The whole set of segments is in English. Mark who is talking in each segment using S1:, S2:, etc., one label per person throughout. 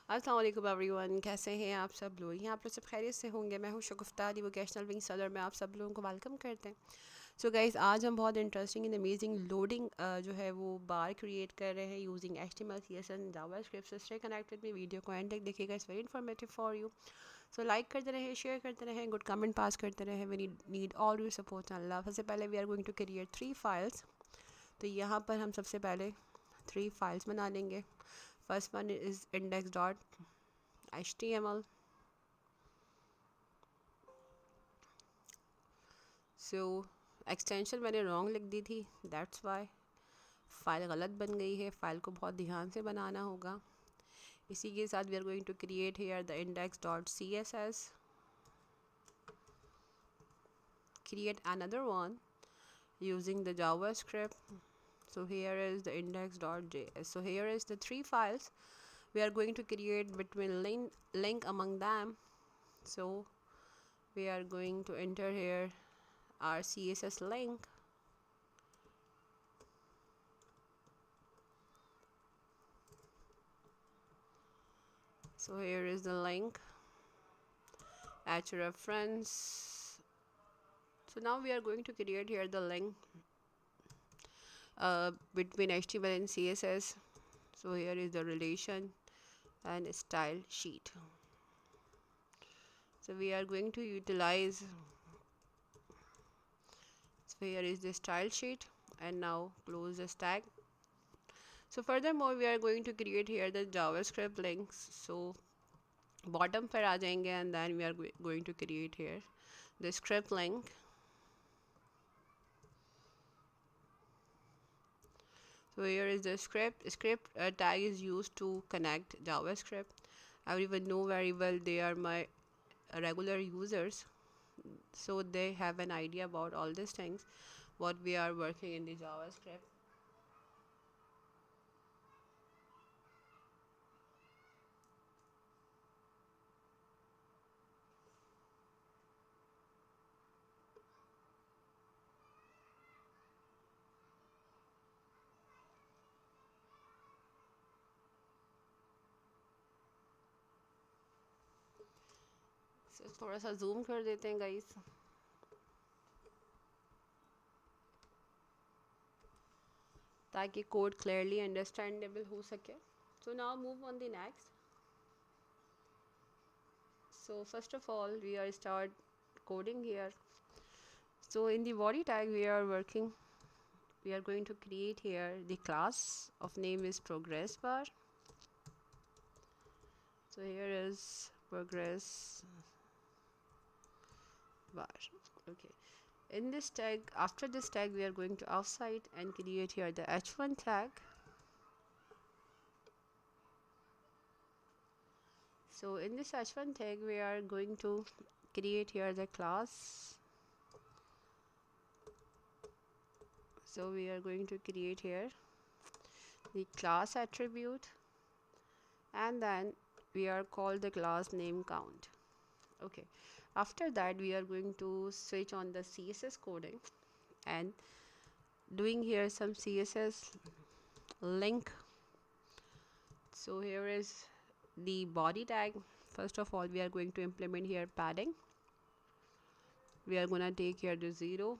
S1: अस्सलाम वालेकुम एवरीवन, कैसे हैं आप सब लोग। यहाँ आप लोग सब खैरियत से होंगे। मैं हूँ शगुफ्ता अली वोकेशनल विंग सदर में आप सब लोगों को वेलकम करते हैं। सो गाइस, आज हम बहुत इंटरेस्टिंग एंड अमेजिंग लोडिंग जो है वो बार क्रिएट कर रहे हैं using HTML CSS and JavaScript. So stay connected में, वीडियो को एंड तक देखिएगा, it's very informative for you. So like करते रहें, शेयर करते रहें, गुड कमेंट पास करते रहें। We need all your support and love. सबसे पहले we are going to create 3 files. तो यहाँ पर हम सबसे पहले 3 फाइल्स बना लेंगे। First one is index.html। So extension मैंने रॉन्ग लिख दी थी, दैट्स वाई फ़ाइल गलत बन गई है। फ़ाइल को बहुत ध्यान से बनाना होगा। इसी के साथ we are going to create here the index.css, create another one using the JavaScript. So here is the index.js. So here is the 3 files we are going to create between link among them. So we are going to enter here our CSS link. So here is the link at reference. So now we are going to create here the link between HTML and CSS. So here is the relation and style sheet. So we are going to utilize, so here is the style sheet, and now close this tag. So furthermore we are going to create here the JavaScript links. So bottom पर आ जाएंगे and then we are going to create here the script link. So here is the script tag is used to connect JavaScript. Everyone know very well, they are my regular users, so they have an idea about all these things what we are working in the JavaScript. So थोड़ा सा zoom कर देते हैं guys. ताकि code clearly understandable हो सके। So now move on the next. So first of all we are start coding here. So in the body tag we are going to create here the class of name is progress bar. So here is progress bar. Okay, in this tag, after this tag we are going to offsite and create here the h1 tag. So in this h1 tag we are going to create here the class. So we are going to create here the class attribute, and then we are called the class name count. Okay, after that we are going to switch on the CSS coding and doing here some CSS link. So here is the body tag. First of all we are going to implement here padding. We are gonna take here the 0,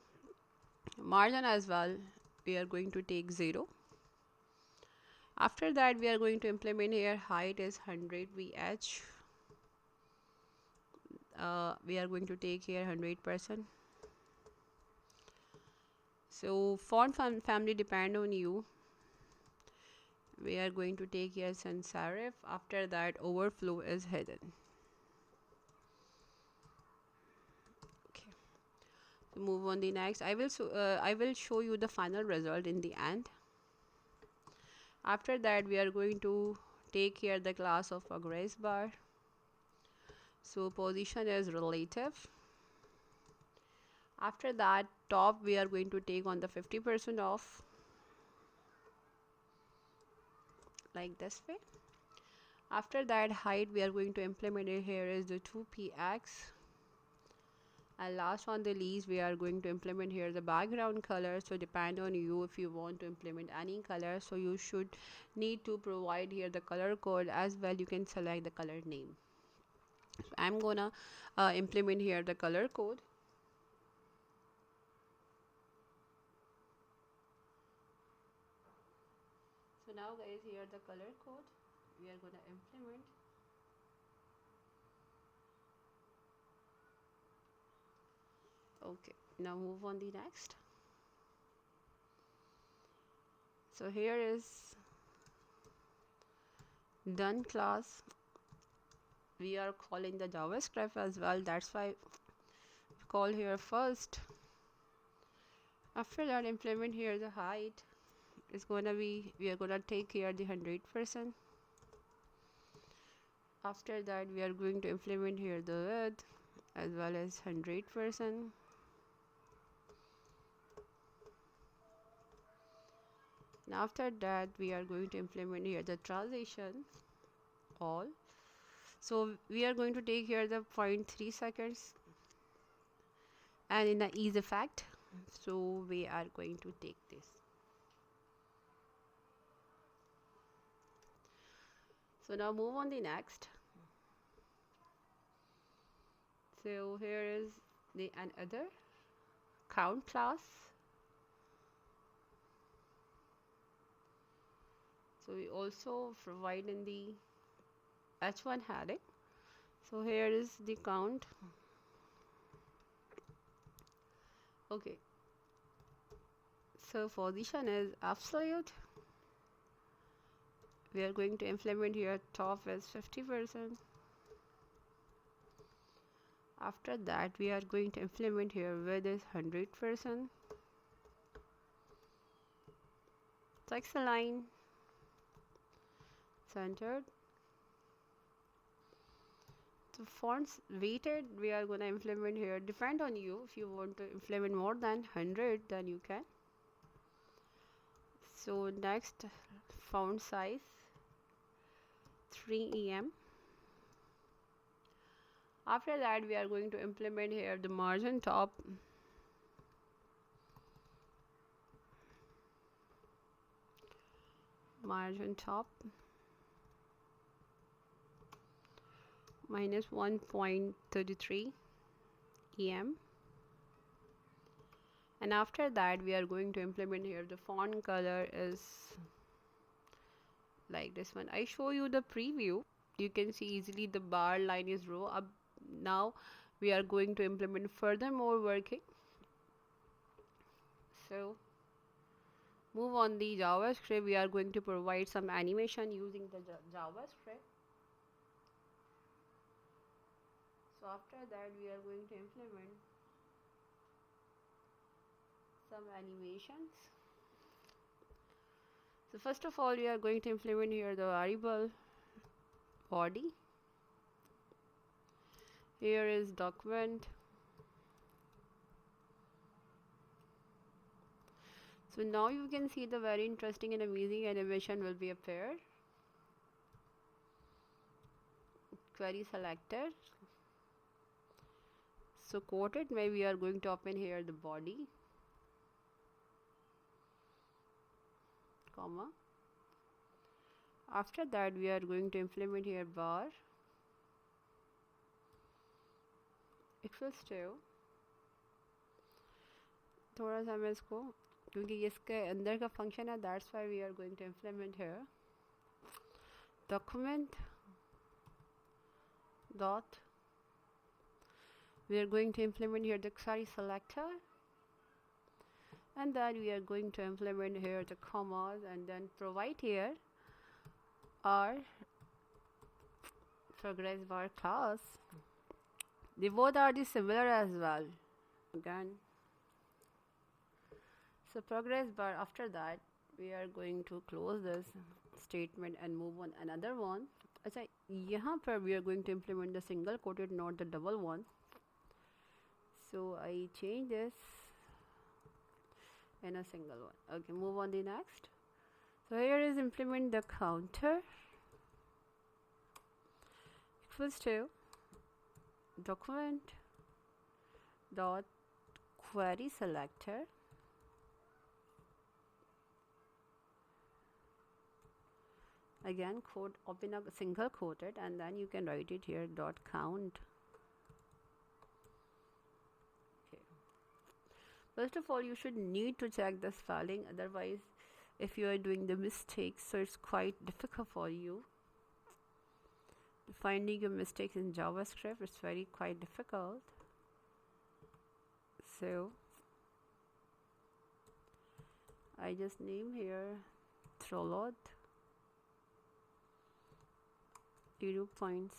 S1: margin as well we are going to take 0. After that we are going to implement here height is 100 VH. We are going to take here 100%. So font family depend on you. We are going to take here sans serif. After that overflow is hidden. Okay, so move on the next. I will show you the final result in the end. After that we are going to take here the class of progress bar. So position is relative. After that top we are going to take on the 50% off, like this way. After that height we are going to implement it here is the 2px. And last on the least, we are going to implement here the background color. So depend on you if you want to implement any color, so you should need to provide here the color code as well. You can select the color name. So I'm gonna implement here the color code. So now guys, here the color code we are gonna implement. Okay, now move on the next. So here is done class. We are calling the JavaScript as well, that's why we call here first. After that, implement here the height is gonna be, we are gonna take here the 100%. After that, we are going to implement here the width as well as 100%. And after that, we are going to implement here the transition all. So we are going to take here the 0.3 seconds and in the ease effect. So we are going to take this. So now move on the next. So here is the another count class. So we also provide in the h1 heading. So here is the count. Okay, so position is absolute. We are going to implement here top is 50%. After that, we are going to implement here width is 100%. Text align, centered. So fonts weighted, we are going to implement here. Depend on you. If you want to implement more than 100, then you can. So next, font size 3 em. After that, we are going to implement here the margin top. Margin top minus 1.33 em. And after that, we are going to implement here the font color is like this one. I show you the preview. You can see easily the bar line is row up. Now we are going to implement furthermore working. So move on the JavaScript. We are going to provide some animation using the JavaScript. So after that, we are going to implement some animations. So first of all, we are going to implement here the variable body. Here is document. So now you can see the very interesting and amazing animation will be appeared. Query selected. So quoted, maybe we are going to open here the body, comma. After that, we are going to implement here bar equals to, थोड़ा सा मैं इसको क्योंकि ये इसके अंदर का function है, that's why we are going to implement here document dot. We are going to implement here the query selector, and then we are going to implement here the commas and then provide here our progress bar class. They both are the similar as well. Again, so progress bar. After that, we are going to close this statement and move on another one. अच्छा, यहाँ पर we are going to implement the single quoted, not the double one. So I change this in a single one. Okay, move on the next. So here is implement the counter equals to document dot query selector, again quote, open a single quoted, and then you can write it here dot count. Okay, first of all you should need to check the spelling, otherwise if you are doing the mistakes, so it's quite difficult for you. Finding your mistakes in JavaScript is very quite difficult. So I just name here Trolot 0.7.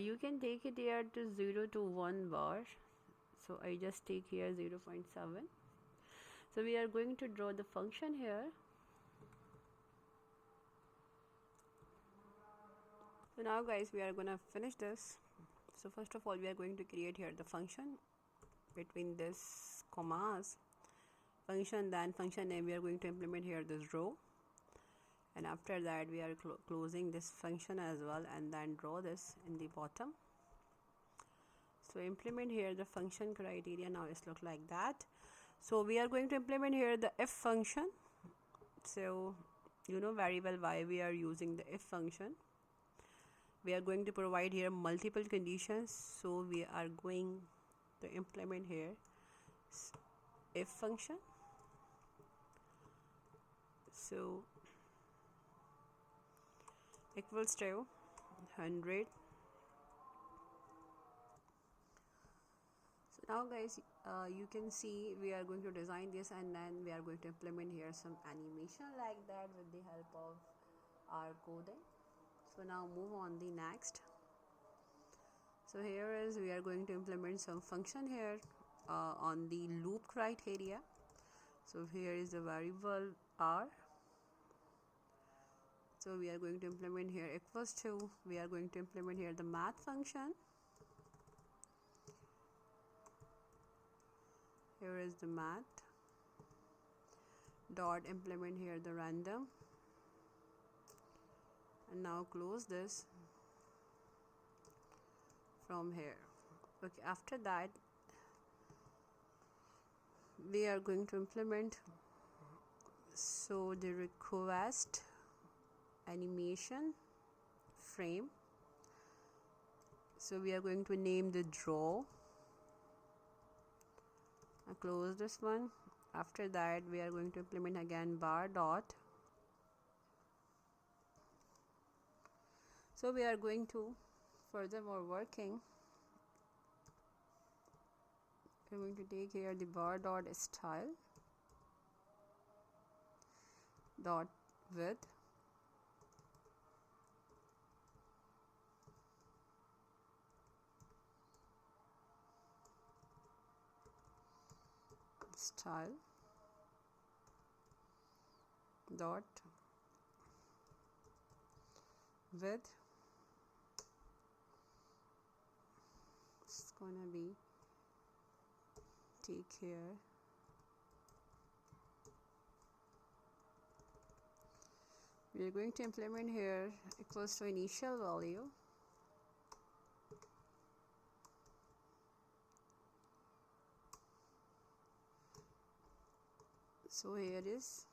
S1: You can take it here to 0 to 1 bar, so I just take here 0.7. So we are going to draw the function here. So now guys, we are gonna finish this. So first of all we are going to create here the function between this commas function, then function name we are going to implement here this row, and after that we are closing this function as well, and then draw this in the bottom. So implement here the function criteria. Now it's look like that. So we are going to implement here the if function. So you know very well why we are using the if function. We are going to provide here multiple conditions, so we are going to implement here if function. So equals to 100. So now guys, you can see we are going to design this, and then we are going to implement here some animation like that with the help of our coding. So now move on the next. So here is we are going to implement some function here on the loop criteria. So here is the variable r. So we are going to implement here equals to, we are going to implement here the math function. Here is the math dot implement here the random, and now close this from here. Okay, after that we are going to implement so the request animation frame. So we are going to name the draw. I close this one. After that we are going to implement again bar dot. So we are going to furthermore working, we're going to take here the bar dot style dot width, style dot width. It's gonna be take here we are going to implement here equals to initial value. So here is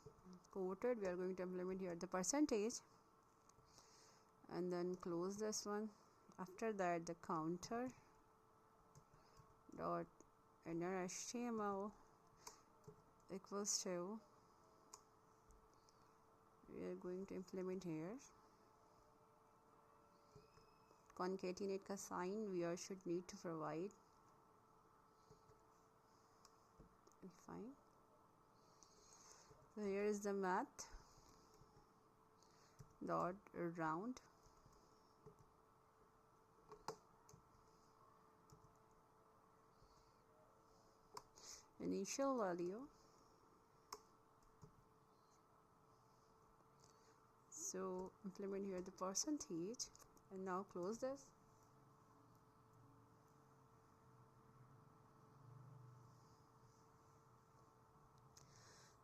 S1: quoted, we are going to implement here the percentage, and then close this one. After that the counter dot inner HTML equals to, we are going to implement here concatenate का sign we are should need to provide. Fine. So here is the math dot round, initial value. So implement here the percentage, and now close this.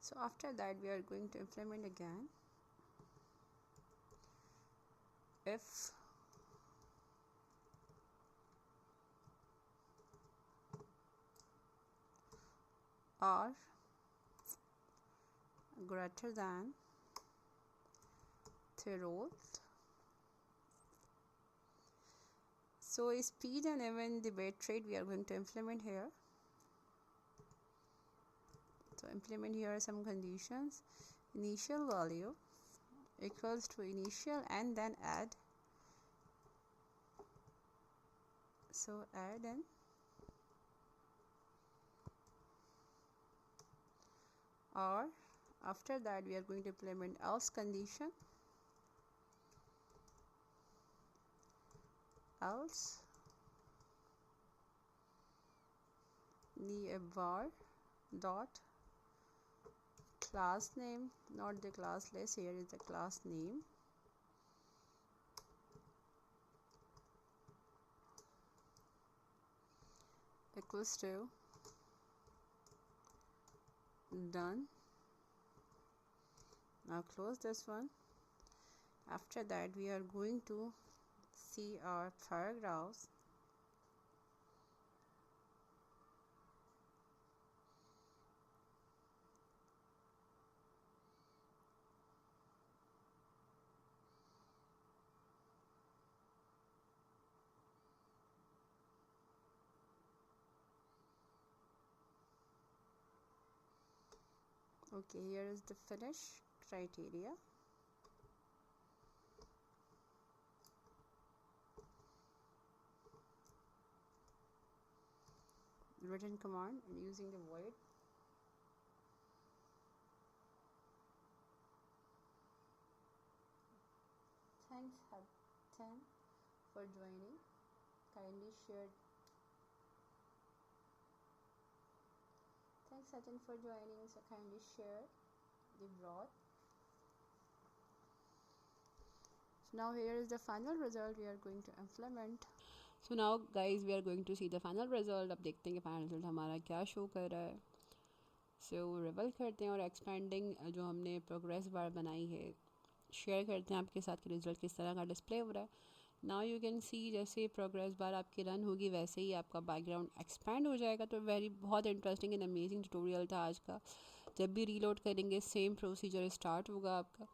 S1: So after that we are going to implement again if are greater than threshold. So speed and even the bit rate we are going to implement here. So implement here some conditions. Initial value equals to initial and then add. So add in or after that we are going to implement else condition. Else the var dot class name, not the class list, here is the class name, equals to done. Now close this one. After that we are going to see our paragraphs. Okay, here is the finish criteria. Written command and using the void. Thanks Hudson for joining. Kindly share. Thanks Sachin for joining. So kindly share the broad. So now here is the final result we are going to implement. So now guys we are going to see the final result. अब देखते हैं कि final result हमारा क्या show कर रहा है. So reveal करते हैं और एक्सपेंडिंग जो हमने प्रोग्रेस बार बनाई है शेयर करते हैं आपके साथ कि रिजल्ट किस तरह का डिस्प्ले हो रहा है. नाउ यू कैन सी जैसे प्रोग्रेस बार आपकी रन होगी वैसे ही आपका बैकग्राउंड एक्सपैंड हो जाएगा. तो बहुत इंटरेस्टिंग एंड अमेजिंग ट्यूटोरियल था आज का. जब भी रीलोड करेंगे सेम प्रोसीजर स्टार्ट होगा आपका.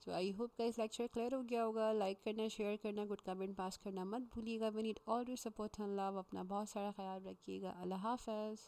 S1: सो आई होप का इस लेक्चर क्लियर हो गया होगा. लाइक करना, शेयर करना, गुड कमेंट पास करना मत भूलिएगा. We need always support and love. अपना बहुत सारा ख्याल रखिएगा. अल्लाह हाफ़िज़.